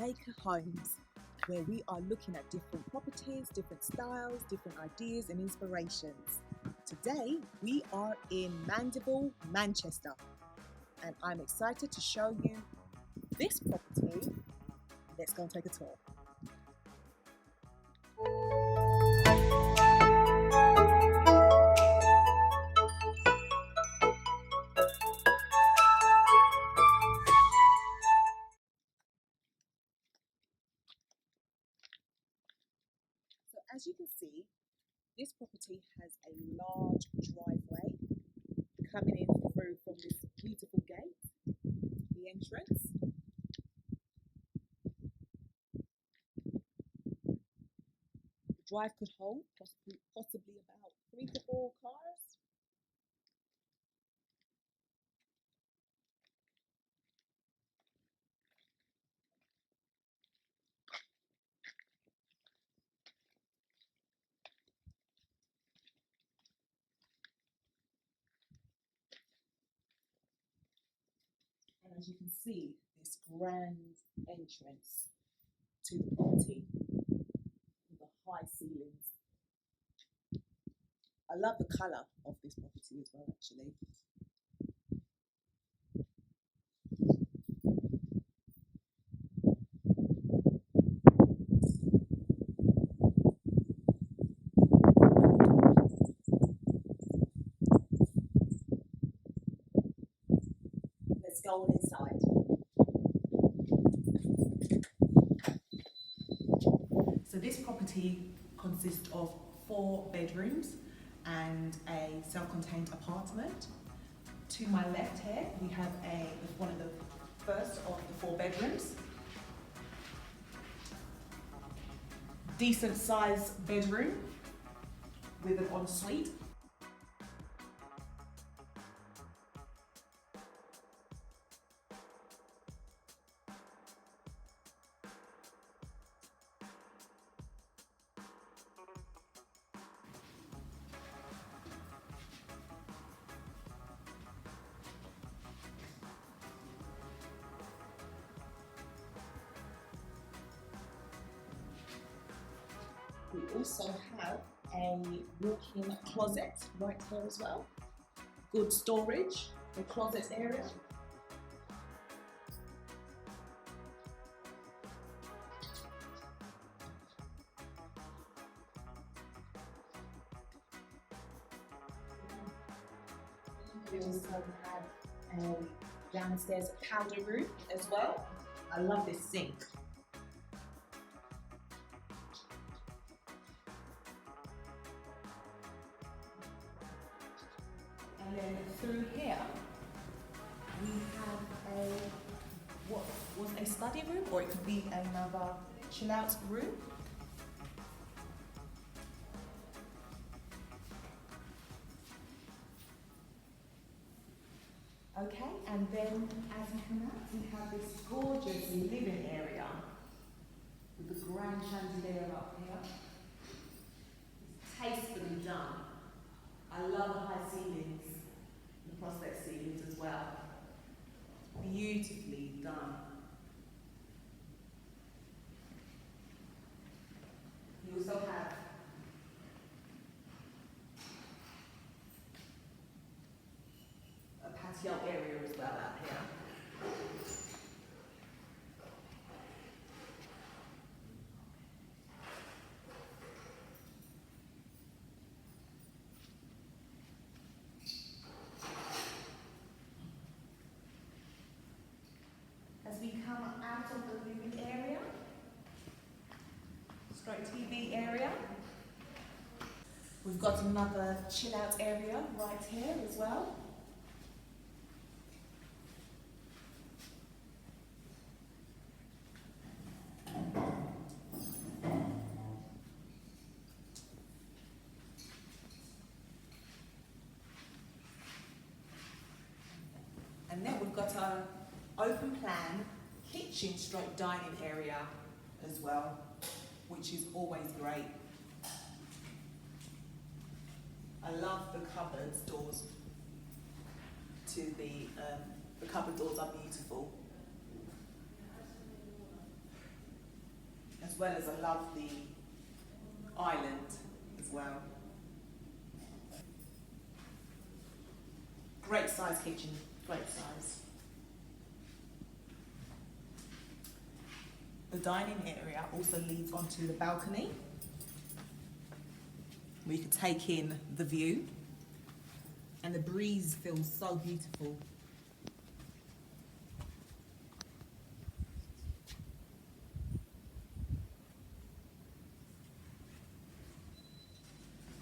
Jamaica Homes, where we are looking at different properties, different styles, different ideas and inspirations. Today, we are in Mandeville, Manchester, and I'm excited to show you this property. Let's go and take a tour. As you can see, this property has a large driveway coming in through from this beautiful gate, the entrance. The drive could hold possibly about 3 to 4 cars. And as you can see, this grand entrance to the property with the high ceilings. I love the colour of this property as well, actually. Let's go on inside. So this property consists of 4 bedrooms and a self-contained apartment. To my left here, we have one of the first of the 4 bedrooms. Decent sized bedroom with an ensuite. We also have a walk-in closet right here as well. Good storage, the closet area. We also have a downstairs powder room as well. I love this sink. And then through here, we have what was a study room, or it could be another chill out room. Okay, and then as you come out, we have this gorgeous living area with the grand chandelier up here. It's tastefully done. I love the high ceilings, the prospect ceilings as well. Beautifully done. You also have a patio area as well out here. As we come out of the living area, stroke TV area, we've got another chill out area right here as well. And then we've got our open plan kitchen stroke dining area as well, which is always great. I love the cupboards doors. The cupboard doors are beautiful. as well as a lovely island as well. Great size kitchen, great size. The dining area also leads onto the balcony, where you can take in the view, and the breeze feels so beautiful.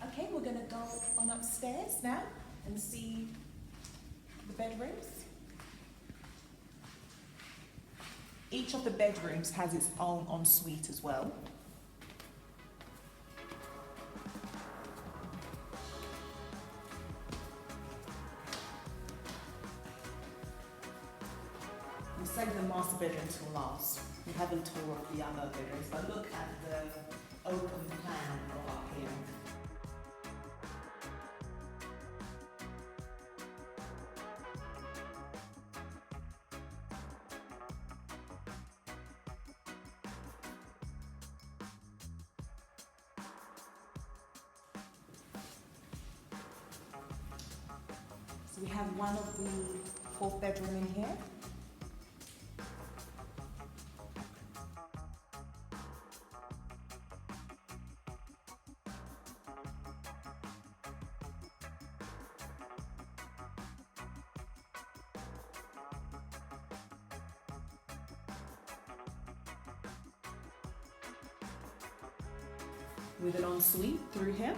Okay, we're going to go on upstairs now and see the bedrooms. Each of the bedrooms has its own ensuite as well. We'll save the master bedroom till last. We haven't toured the other bedrooms, but look at the open plan of up here. So we have one of the fourth bedroom in here. With an ensuite through here.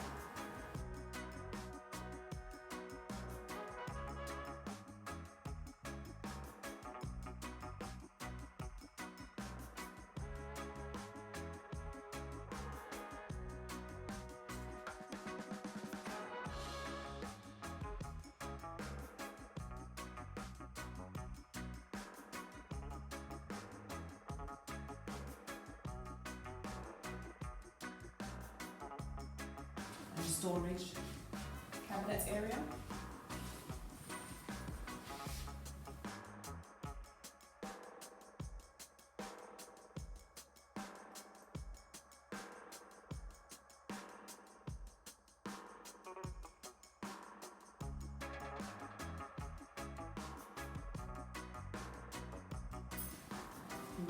And storage cabinet area.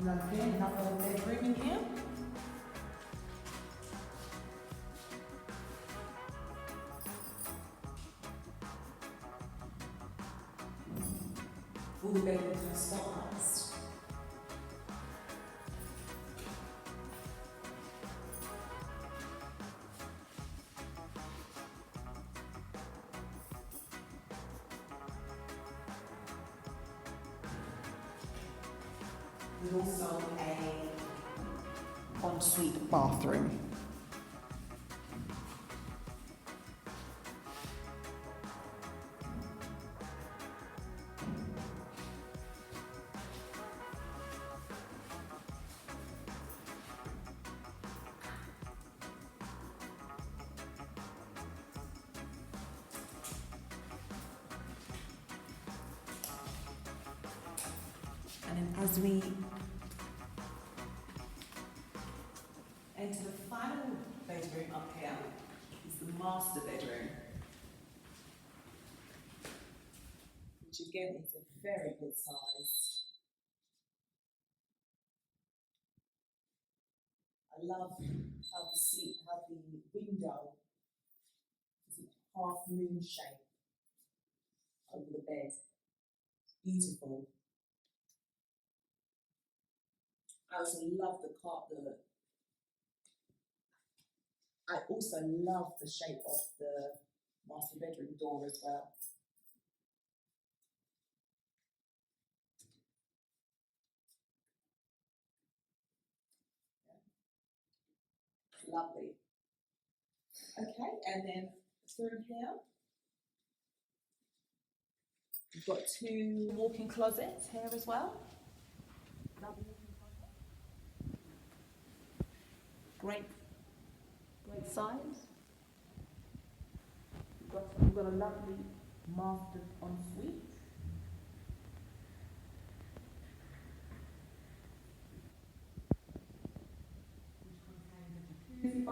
Another bedroom in here. All the bedrooms are spotlights. There's also a ensuite bathroom. And then as we enter the final bedroom up here, is the master bedroom, which again is a very good size. I love how the window is a half moon shape over the bed. Beautiful. I also love I also love the shape of the master bedroom door as well. Yeah. Lovely. Okay, and then through here, we've got two walk-in closets here as well. Lovely walk-in closet. Great size. We've got a lovely master ensuite.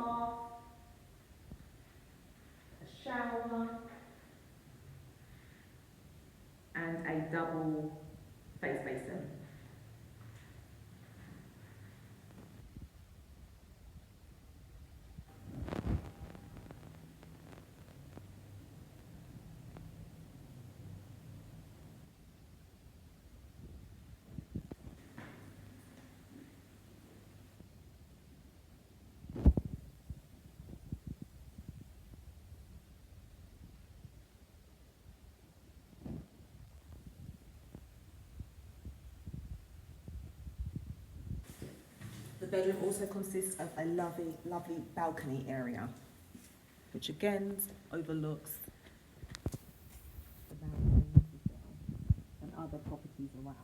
bath, a shower, and a double face basin. The bedroom also consists of a lovely, lovely balcony area, which again overlooks the mountains as well and other properties around.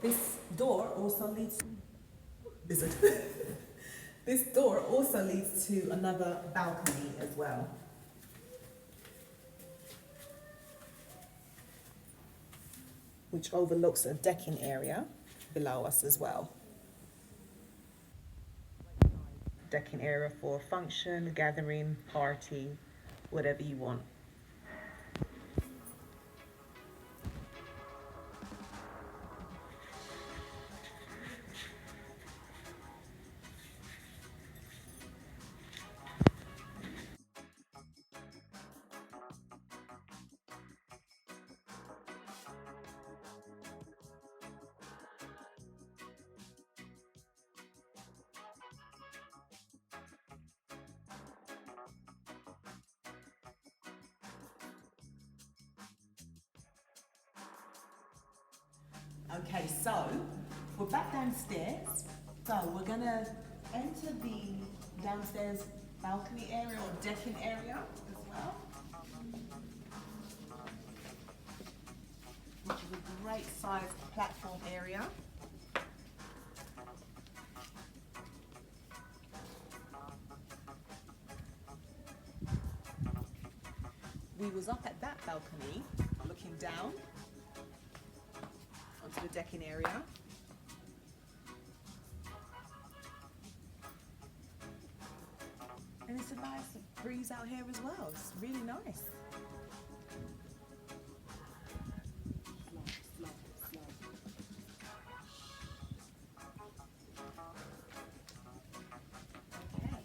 This door also leads This door also leads to another balcony as well. Which overlooks a decking area below us as well. Decking area for function, gathering, party, whatever you want. Okay, so we're back downstairs. So we're gonna enter the downstairs balcony area or decking area as well, which is a great sized platform area. We was up at that balcony looking down onto the decking area. And it's a nice breeze out here as well. It's really nice. Okay.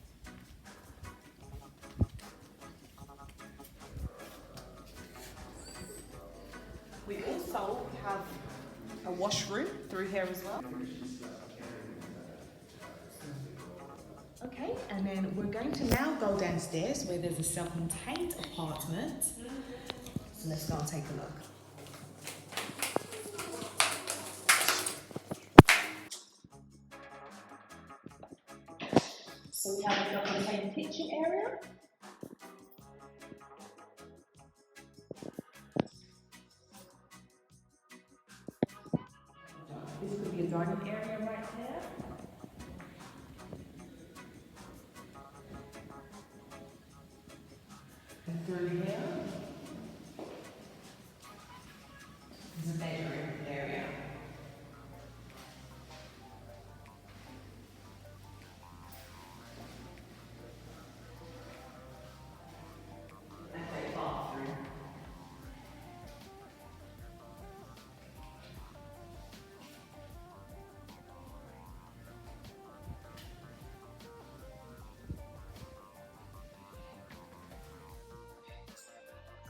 We also have a washroom through here as well. Okay, and then we're going to now go downstairs where there's a self-contained apartment. So let's go and take a look. So we have a self-contained kitchen area. This could be a dining area right there. And through here is a bedroom area. And a bathroom.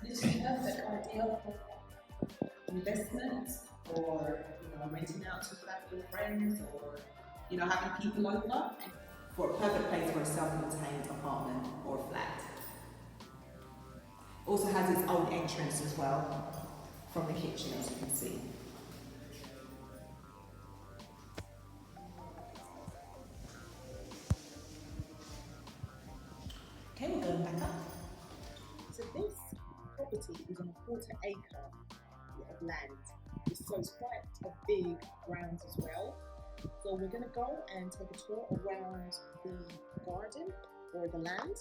This is perfect idea for investment or renting out to family and friends or having people over. for a perfect place for a self-contained apartment or flat. Also has its own entrance as well from the kitchen, as you can see. Okay, we're going back up. So this property is on a 1/4 acre of land. So it's quite a big grounds as well. So we're going to go and take a tour around the garden or the land.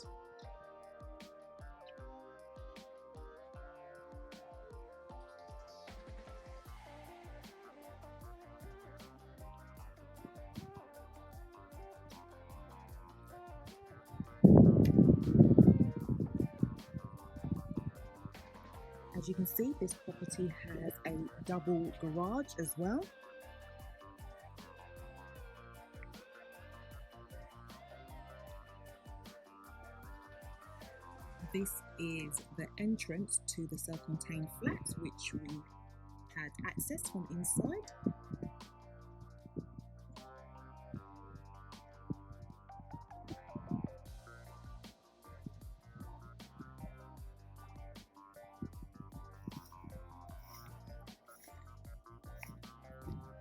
As you can see, this property has a double garage as well. This is the entrance to the self-contained flat, which we had access from inside.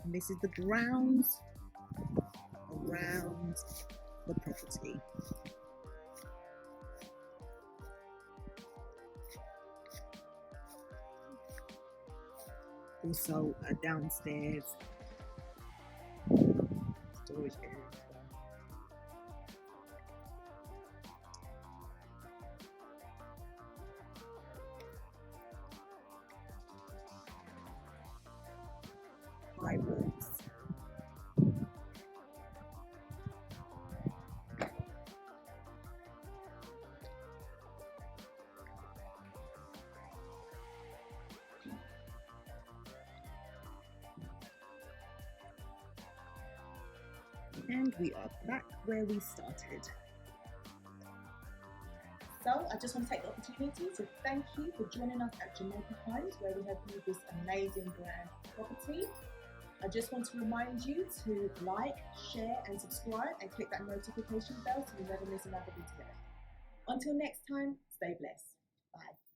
And this is the grounds around the property. Also a downstairs storage area. High rooms. And we are back where we started. So I just want to take the opportunity to thank you for joining us at Jamaica Homes, where we have viewed this amazing grand property. I just want to remind you to like, share and subscribe and click that notification bell so you never miss another video. Until next time, stay blessed. Bye.